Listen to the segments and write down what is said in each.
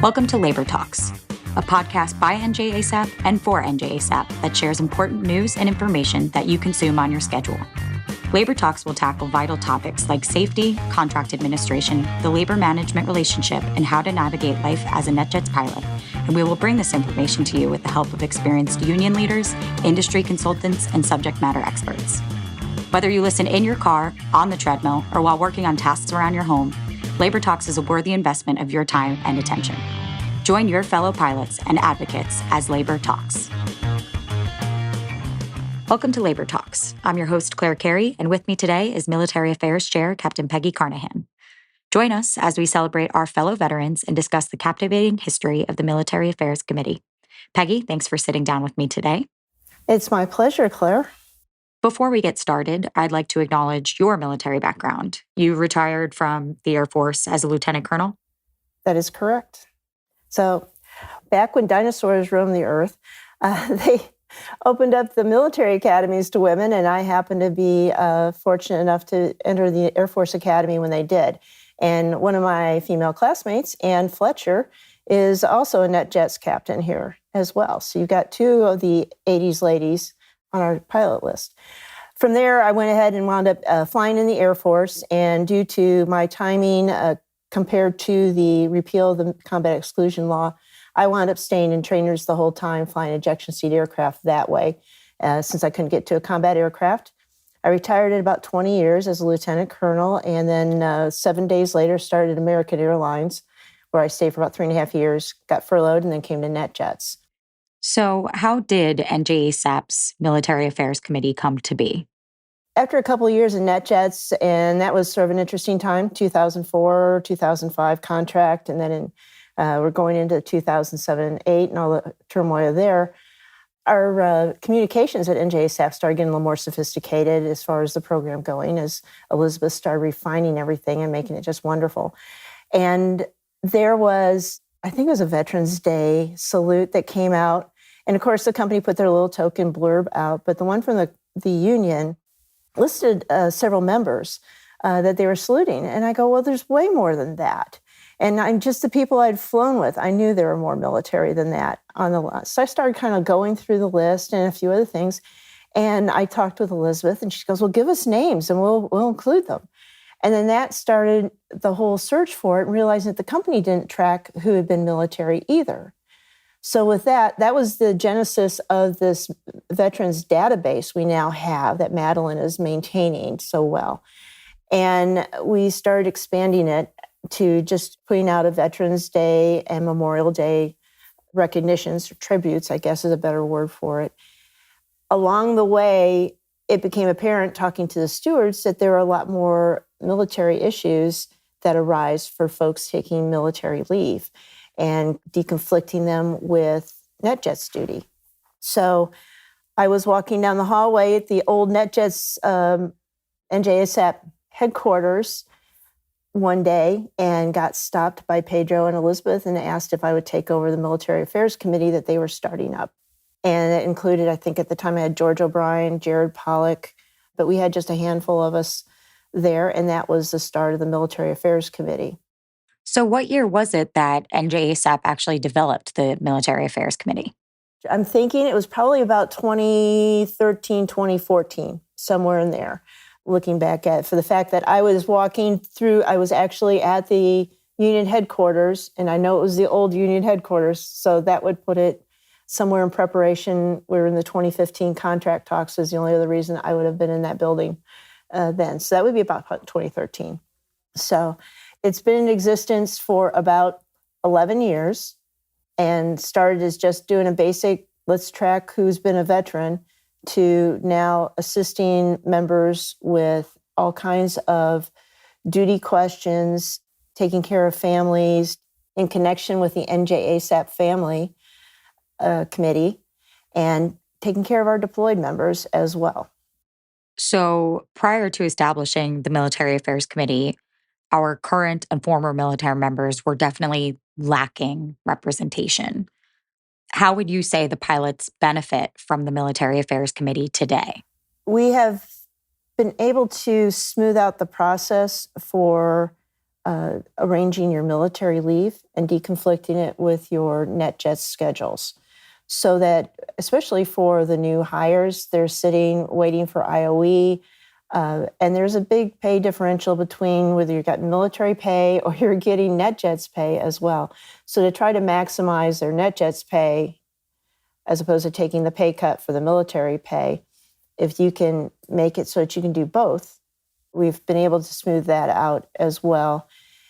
Welcome to Labor Talks, a podcast by NJASAP and for NJASAP that shares important news and information that you consume on your schedule. Labor Talks will tackle vital topics like safety, contract administration, the labor management relationship, and how to navigate life as a NetJets pilot. And we will bring this information to you with the help of experienced union leaders, industry consultants, and subject matter experts. Whether you listen in your car, on the treadmill, or while working on tasks around your home, Labor Talks is a worthy investment of your time and attention. Join your fellow pilots and advocates as Labor Talks. Welcome to Labor Talks. I'm your host, Claire Carey, and with me today is Military Affairs Chair, Captain Peggy Carnahan. Join us as we celebrate our fellow veterans and discuss the captivating history of the Military Affairs Committee. Peggy, thanks for sitting down with me today. It's my pleasure, Claire. Before we get started, I'd like to acknowledge your military background. You retired from the Air Force as a lieutenant colonel? That is correct. So back when dinosaurs roamed the earth, they opened up the military academies to women, and I happened to be fortunate enough to enter the Air Force Academy when they did. And one of my female classmates, Ann Fletcher, is also a NetJets captain here as well. So you've got two of the 80s ladies on our pilot list. From there, I went ahead and wound up flying in the Air Force, and due to my timing compared to the repeal of the combat exclusion law, I wound up staying in trainers the whole time, flying ejection seat aircraft that way, since I couldn't get to a combat aircraft. I retired at about 20 years as a lieutenant colonel, and then 7 days later started American Airlines, where I stayed for about 3.5 years, got furloughed, and then came to NetJets. So how did NJASAP's Military Affairs Committee come to be? After a couple of years in NetJets, and that was sort of an interesting time, 2004, 2005 contract, and then we're going into 2007, 8, and all the turmoil there. Our communications at NJASAP started getting a little more sophisticated as far as the program going, as Elizabeth started refining everything and making it just wonderful. And there was, I think it was a Veterans Day salute that came out. And of course, the company put their little token blurb out, but the one from the union listed several members that they were saluting. And I go, well, there's way more than that. And I'm just the people I'd flown with, I knew there were more military than that on the list. So I started kind of going through the list and a few other things. And I talked with Elizabeth, and she goes, well, give us names and we'll include them. And then that started the whole search for it, and realizing that the company didn't track who had been military either. So with that was the genesis of this veterans database we now have that Madeline is maintaining so well. And we started expanding it to just putting out a Veterans Day and Memorial Day recognitions, or tributes, I guess is a better word for it. Along the way, it became apparent, talking to the stewards, that there are a lot more military issues that arise for folks taking military leave and deconflicting them with NetJets duty. So I was walking down the hallway at the old NetJets NJASAP headquarters one day and got stopped by Pedro and Elizabeth and asked if I would take over the Military Affairs Committee that they were starting up. And it included, I think at the time I had George O'Brien, Jared Pollock, but we had just a handful of us there, and that was the start of the Military Affairs Committee. So what year was it that NJASAP actually developed the Military Affairs Committee? I'm thinking it was probably about 2013, 2014, somewhere in there, looking back at, for the fact that I was walking through, I was actually at the union headquarters, and I know it was the old union headquarters, so that would put it somewhere in preparation. We were in the 2015 contract talks, is the only other reason I would have been in that building then. So that would be about 2013. So it's been in existence for about 11 years and started as just doing a basic, let's track who's been a veteran, to now assisting members with all kinds of duty questions, taking care of families in connection with the NJASAP family committee, and taking care of our deployed members as well. So prior to establishing the Military Affairs Committee, our current and former military members were definitely lacking representation. How would you say the pilots benefit from the Military Affairs Committee today? We have been able to smooth out the process for arranging your military leave and deconflicting it with your NetJets schedules. So that, especially for the new hires, they're sitting waiting for IOE. And there's a big pay differential between whether you've got military pay or you're getting NetJets pay as well. So to try to maximize their NetJets pay, as opposed to taking the pay cut for the military pay, if you can make it so that you can do both, we've been able to smooth that out as well.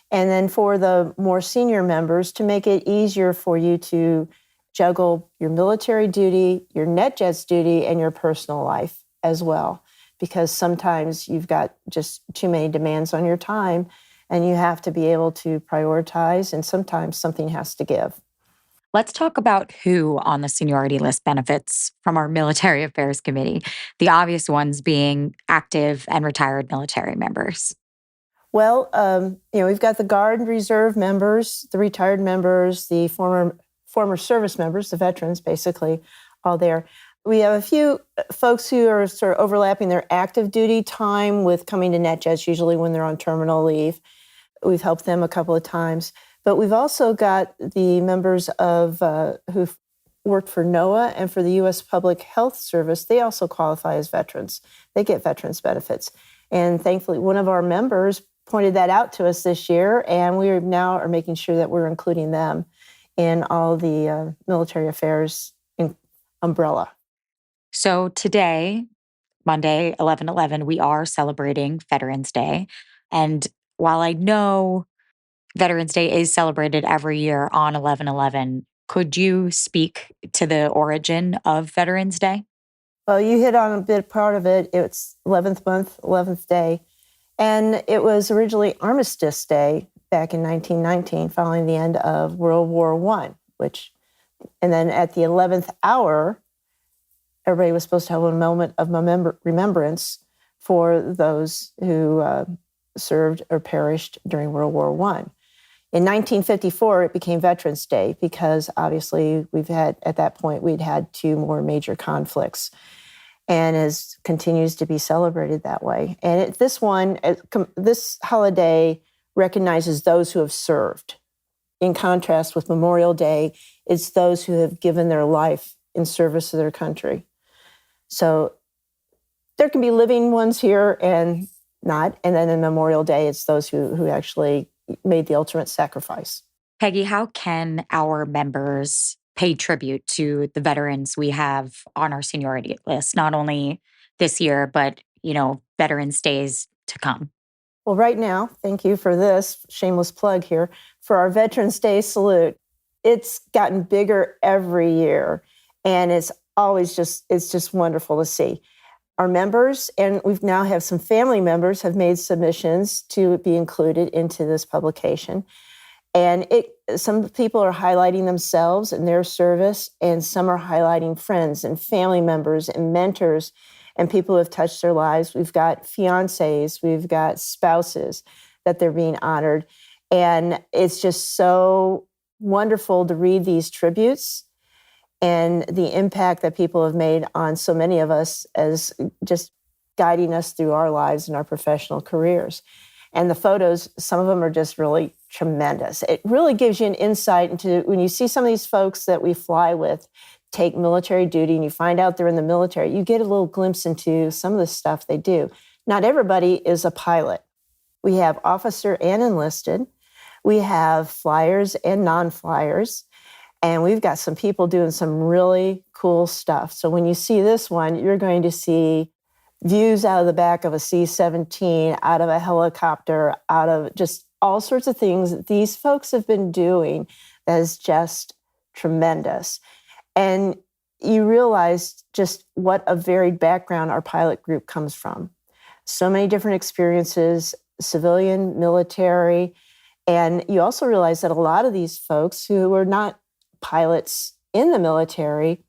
And then for the more senior members, to make it easier for you to juggle your military duty, your NetJets duty, and your personal life as well. Because sometimes you've got just too many demands on your time and you have to be able to prioritize, and sometimes something has to give. Let's talk about who on the seniority list benefits from our Military Affairs Committee, the obvious ones being active and retired military members. Well, we've got the Guard and Reserve members, the retired members, the former service members, the veterans, basically, all there. We have a few folks who are sort of overlapping their active duty time with coming to NetJets, usually when they're on terminal leave. We've helped them a couple of times. But we've also got the members of who've worked for NOAA and for the U.S. Public Health Service. They also qualify as veterans. They get veterans benefits. And thankfully, one of our members pointed that out to us this year, and we now are making sure that we're including them in all the military affairs umbrella. So today, Monday, 11/11, we are celebrating Veterans Day. And while I know Veterans Day is celebrated every year on 11/11, could you speak to the origin of Veterans Day? Well, you hit on a bit part of it. It's 11th month, 11th day. And it was originally Armistice Day back in 1919, following the end of World War I, and then at the 11th hour, everybody was supposed to have a moment of remembrance for those who served or perished during World War I. In 1954, it became Veterans Day because obviously we'd had two more major conflicts, and continues to be celebrated that way. And this holiday recognizes those who have served. In contrast with Memorial Day, it's those who have given their life in service to their country. So there can be living ones here and not. And then in Memorial Day, it's those who actually made the ultimate sacrifice. Peggy, how can our members pay tribute to the veterans we have on our seniority list, not only this year, but, Veterans Days to come? Well, right now, thank you for this shameless plug here, for our Veterans Day salute. It's gotten bigger every year, and it's just wonderful to see. Our members, and we've now have some family members, have made submissions to be included into this publication. And some people are highlighting themselves and their service, and some are highlighting friends and family members and mentors and people who have touched their lives. We've got fiancés, we've got spouses that they're being honored. And it's just so wonderful to read these tributes and the impact that people have made on so many of us as just guiding us through our lives and our professional careers. And the photos, some of them are just really tremendous. It really gives you an insight into when you see some of these folks that we fly with take military duty and you find out they're in the military, you get a little glimpse into some of the stuff they do. Not everybody is a pilot. We have officer and enlisted. We have flyers and non-flyers. And we've got some people doing some really cool stuff. So when you see this one, you're going to see views out of the back of a C-17, out of a helicopter, out of just all sorts of things that these folks have been doing that is just tremendous. And you realize just what a varied background our pilot group comes from. So many different experiences, civilian, military, and you also realize that a lot of these folks who are not pilots in the military,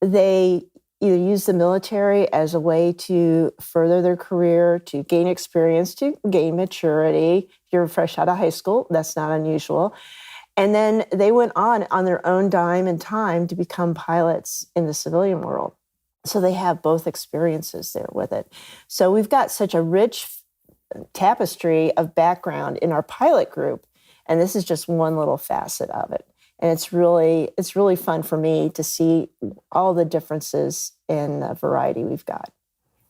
they either use the military as a way to further their career, to gain experience, to gain maturity. If you're fresh out of high school, that's not unusual. And then they went on their own dime and time to become pilots in the civilian world. So they have both experiences there with it. So we've got such a rich tapestry of background in our pilot group. And this is just one little facet of it. And it's really fun for me to see all the differences in the variety we've got.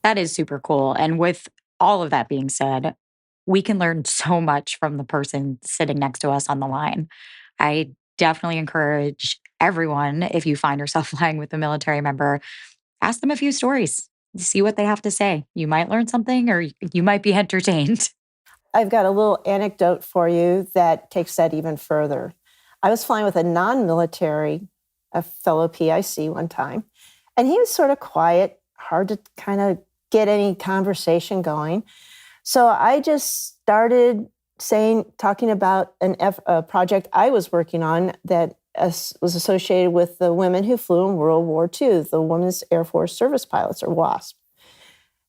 That is super cool. And with all of that being said, we can learn so much from the person sitting next to us on the line. I definitely encourage everyone, if you find yourself flying with a military member, ask them a few stories, see what they have to say. You might learn something or you might be entertained. I've got a little anecdote for you that takes that even further. I was flying with a non-military, a fellow PIC one time, and he was sort of quiet, hard to kind of get any conversation going. So I just started talking about a project I was working on that was associated with the women who flew in World War II, the Women's Air Force Service Pilots, or WASP.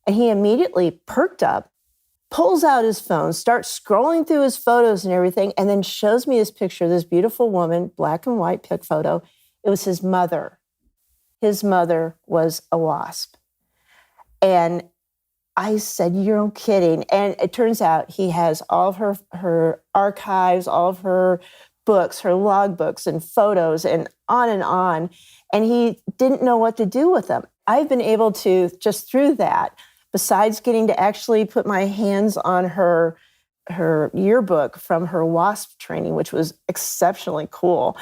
And he immediately perked up, pulls out his phone, starts scrolling through his photos and everything, and then shows me this picture of this beautiful woman, black and white pic photo. It was his mother. His mother was a WASP. And I said, "You're kidding." And it turns out he has all of her archives, all of her books, her logbooks and photos and on. And he didn't know what to do with them. I've been able to, just through that, besides getting to actually put my hands on her yearbook from her WASP training, which was exceptionally cool,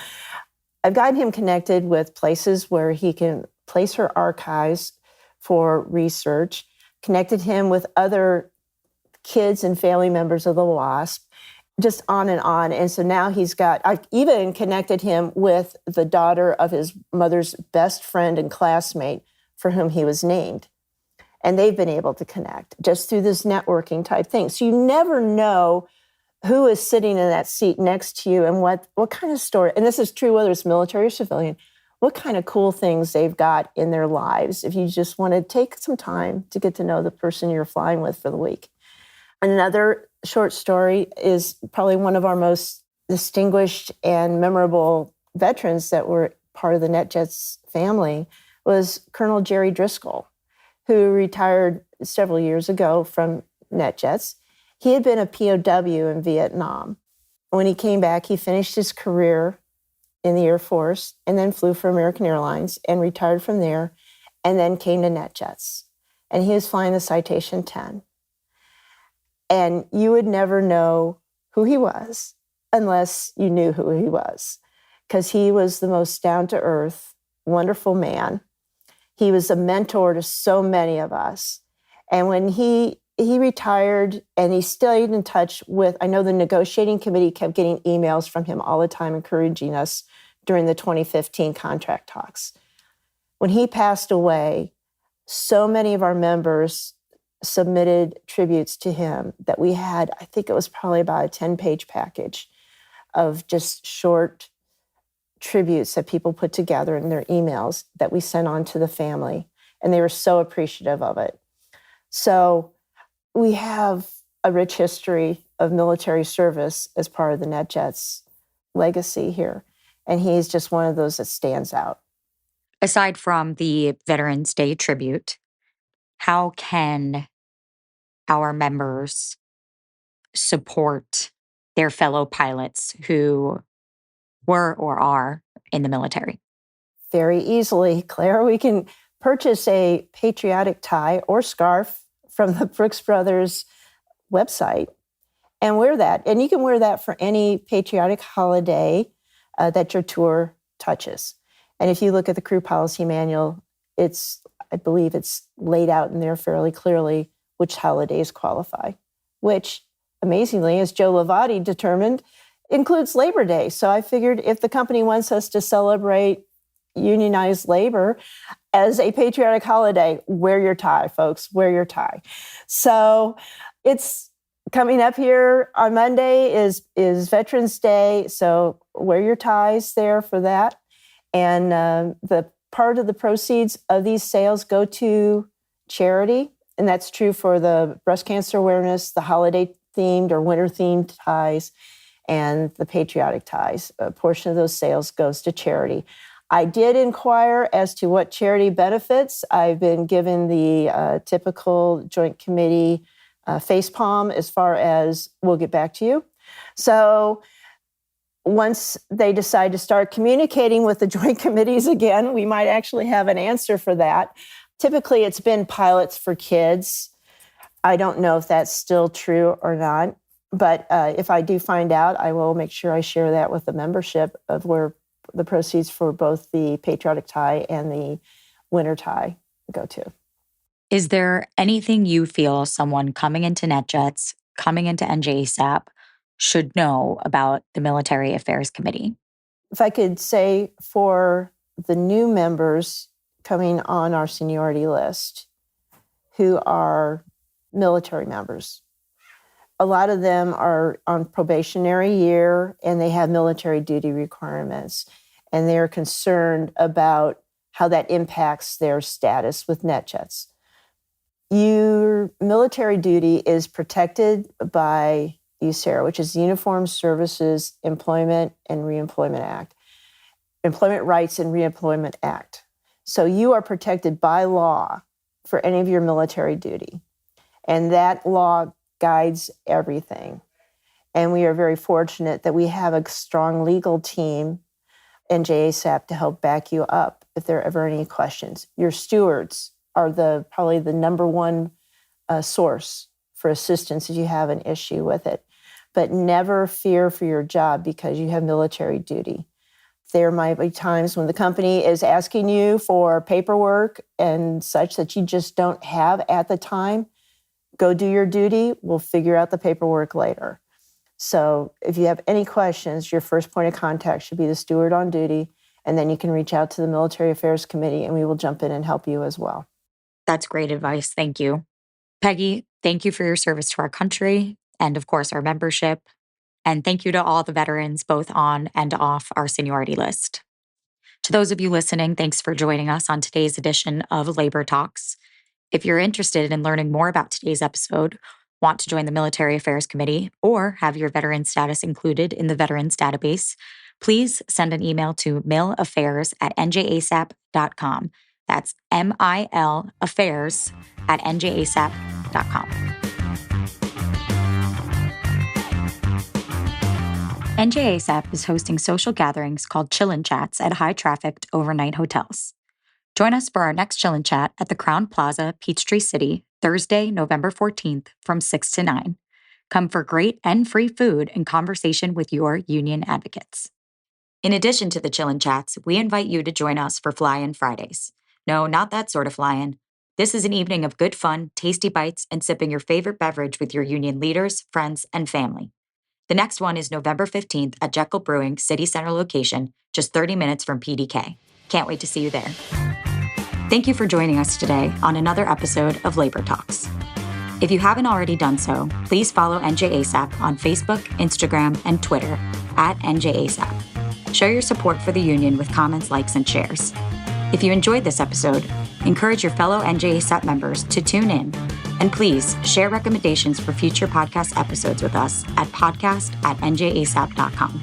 I've gotten him connected with places where he can place her archives for research, connected him with other kids and family members of the WASP, just on. And so now I've even connected him with the daughter of his mother's best friend and classmate for whom he was named. And they've been able to connect just through this networking type thing. So you never know who is sitting in that seat next to you and what kind of story, and this is true whether it's military or civilian, what kind of cool things they've got in their lives if you just want to take some time to get to know the person you're flying with for the week. Another short story is probably one of our most distinguished and memorable veterans that were part of the NetJets family was Colonel Jerry Driscoll, who retired several years ago from NetJets. He had been a POW in Vietnam. When he came back, he finished his career in the Air Force and then flew for American Airlines and retired from there and then came to NetJets. And he was flying the Citation 10. And you would never know who he was unless you knew who he was, because he was the most down-to-earth, wonderful man. He was a mentor to so many of us. And when he retired and he stayed in touch with, I know the negotiating committee kept getting emails from him all the time encouraging us during the 2015 contract talks. When he passed away, so many of our members submitted tributes to him that we had, I think it was probably about a 10-page package of just short tributes that people put together in their emails that we sent on to the family. And they were so appreciative of it. So we have a rich history of military service as part of the NetJets legacy here. And he's just one of those that stands out. Aside from the Veterans Day tribute, how can our members support their fellow pilots who were or are in the military? Very easily, Claire. We can purchase a patriotic tie or scarf from the Brooks Brothers website and wear that. And you can wear that for any patriotic holiday that your tour touches. And if you look at the crew policy manual, I believe it's laid out in there fairly clearly which holidays qualify, which amazingly, as Joe Lavati determined, includes Labor Day. So I figured if the company wants us to celebrate unionized labor as a patriotic holiday, wear your tie, folks, wear your tie. So it's coming up here on Monday is Veterans Day. So wear your ties there for that. And the part of the proceeds of these sales go to charity. And that's true for the breast cancer awareness, the holiday themed or winter themed ties. and the patriotic ties. A portion of those sales goes to charity. I did inquire as to what charity benefits. I've been given the typical Joint Committee facepalm as far as we'll get back to you. So once they decide to start communicating with the Joint Committees again, we might actually have an answer for that. Typically, it's been pilots for kids. I don't know if that's still true or not, but if I do find out, I will make sure I share that with the membership of where the proceeds for both the patriotic tie and the winter tie go to. Is there anything you feel someone coming into NetJets, coming into NJASAP, should know about the Military Affairs Committee? If I could say for the new members coming on our seniority list who are military members, a lot of them are on probationary year and they have military duty requirements, and they are concerned about how that impacts their status with NetJets. Your military duty is protected by USARA, which is the Uniformed Services Employment and Reemployment Act, Employment Rights and Reemployment Act. So you are protected by law for any of your military duty. And that law guides everything. And we are very fortunate that we have a strong legal team, NJASAP, to help back you up if there are ever any questions. Your stewards are probably the number one source for assistance if you have an issue with it. But never fear for your job because you have military duty. There might be times when the company is asking you for paperwork and such that you just don't have at the time. Go do your duty. We'll figure out the paperwork later. So if you have any questions, your first point of contact should be the steward on duty, and then you can reach out to the Military Affairs Committee and we will jump in and help you as well. That's great advice. Thank you. Peggy, thank you for your service to our country and, of course, our membership. And thank you to all the veterans, both on and off our seniority list. To those of you listening, thanks for joining us on today's edition of Labor Talks. If you're interested in learning more about today's episode, want to join the Military Affairs Committee, or have your veteran status included in the Veterans Database, please send an email to milaffairs@njasap.com. That's milaffairs@njasap.com. NJASAP is hosting social gatherings called Chillin' Chats at high-trafficked overnight hotels. Join us for our next Chillin' Chat at the Crown Plaza, Peachtree City, Thursday, November 14th from 6 to 9. Come for great and free food and conversation with your union advocates. In addition to the Chillin' Chats, we invite you to join us for Fly-In Fridays. No, not that sort of fly-in. This is an evening of good fun, tasty bites, and sipping your favorite beverage with your union leaders, friends, and family. The next one is November 15th at Jekyll Brewing City Center location, just 30 minutes from PDK. Can't wait to see you there. Thank you for joining us today on another episode of Labor Talks. If you haven't already done so, please follow NJASAP on Facebook, Instagram, and Twitter @NJASAP. Show your support for the union with comments, likes, and shares. If you enjoyed this episode, encourage your fellow NJASAP members to tune in. And please share recommendations for future podcast episodes with us at podcast@njasap.com.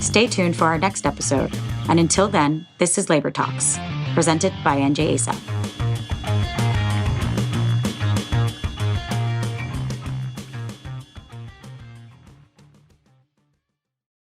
Stay tuned for our next episode. And until then, this is Labor Talks, presented by NJASAP.